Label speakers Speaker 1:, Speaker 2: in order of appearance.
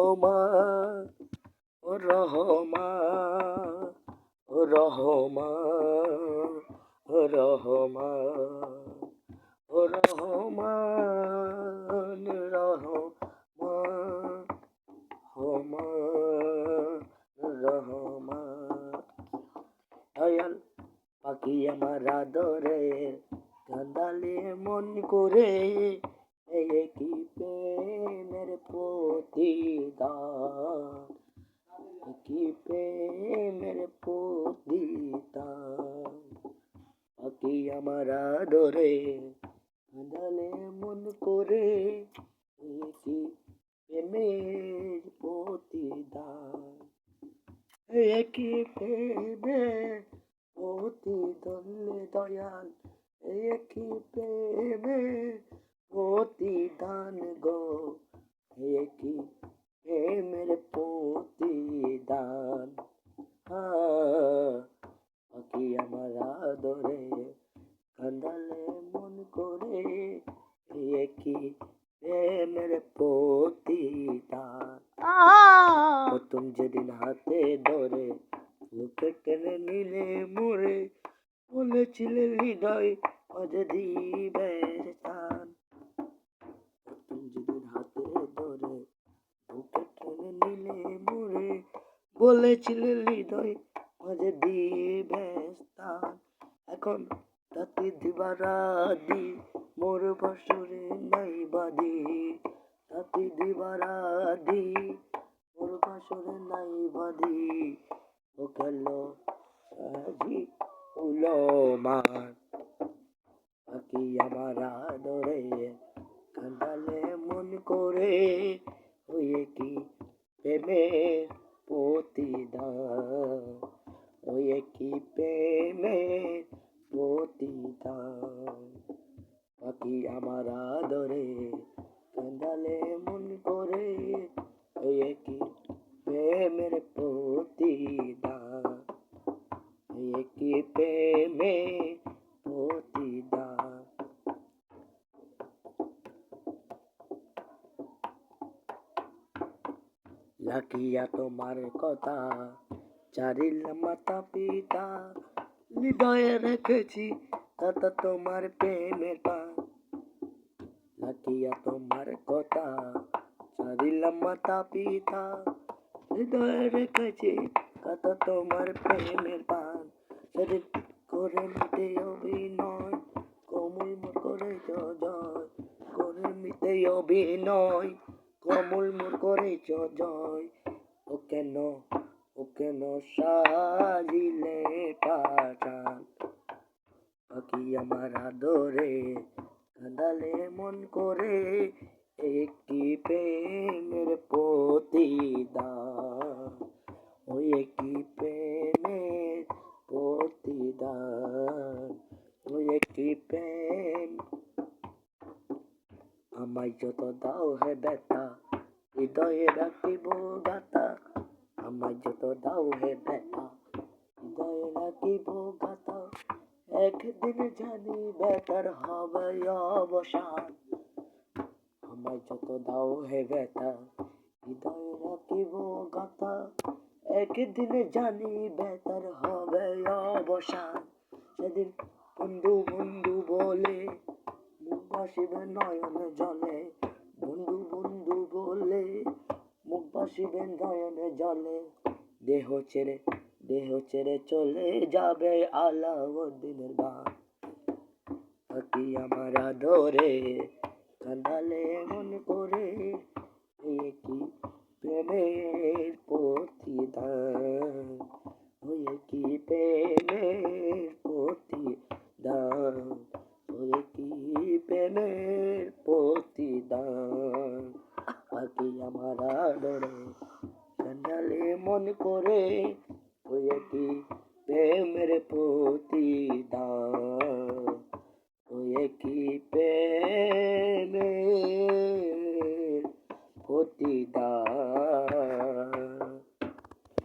Speaker 1: রহমান ও রহমান ও রহমান ও রহমান ও রহমান রহমান রহমান রহমান দয়াল পাখি আমার আদরে কাঁদালে মন করে এই কি প্রেমের প্রতিদান কি প্রেমের প্রতিদান পাখি আমার আদরে কাঁদালে মন করে এই কি প্রেমের প্রতিদান কি প্রেমের প্রতিদান দয়াল কি প্রেমের প্রতিদান গো কি প্রেমের প্রতিদান পাখি আমার আদরে কাঁদালে মন করে কি প্রেমের প্রতিদান প্রথম যেদিন হাতে ধরে বুকে টেনে নিলে মোরে বলেছিলে হৃদয় আজ দিবে স্থান প্রথম যেদিন হাতে ধরে বুকে টেনে নিলে মোরে বলেছিলে হৃদয় আজ দিবে স্থান এখন রাতে দিবারাতি মোর বাসরে নাই বাদি রাতে দিবারাতি মোর বাসরে নাই বাদি ও গেল সাজি উলমান পাখি আমার আদরে কাঁদালে মন করে হয়ে কি প্রেমের প্রতিদান হয়ে কি প্রেমের প্রতিদান পাখি আমার আদরে কাঁদালে মন করে হয়ে কি প্রেমের প্রতিদান হয়ে কি প্রেমের প্রতিদান লাখিয়া তোমার কথা চারিলাম মাতা পিতা হৃদয়ে রেখেছি কথা তোমার প্রেমের পান লাখিয়া তোমার কথা চারিলাম মাতা পিতা হৃদয়ে রেখেছি কথা তোমার প্রেমের পান সেদিন করে মিটে অভিনয় কমল মোর করে জয় করে মিটে অভিনয় কমল মোর করে জয় ও কেন সাজিলে পাঠান পাখি আমার আদরে কাঁদালে মন করে একটি প্রেমের প্রতিদান ওই কি প্রেমের প্রতিদান ওই কি প্রেম আমায় যত দাও হে ব্যথা হৃদয়ে রাখিব গাথা আমায় যত দাও হে ব্যথা হৃদয়ে রাখিব গাথা একদিন জানি বেটার হবে অবসান আমায় যত দাও হে ব্যথা হৃদয়ে রাখিব গাথা একদিন জানি বেটার হবে অবসান সেদিন বন্ধু বন্ধু বলে মুখ ভাসিবে নয়নে জলে বন্ধু বন্ধু বলে মুখ ভাসিবে নয়নে জলে দেহ ছেড়ে চলে যাবে আলাউদ্দিনের গান পাখি আমার আদরে কাঁদালে মন করে কি প্রেমের প্রতিদান হয়ে কি প্রেমের প্রতিদান হয়ে কি প্রেমের প্রতিদান পাখি আমার আদরে কাঁদালে মন করে হয়ে কি প্রেমের প্রতিদান হয়ে কি প্রেমের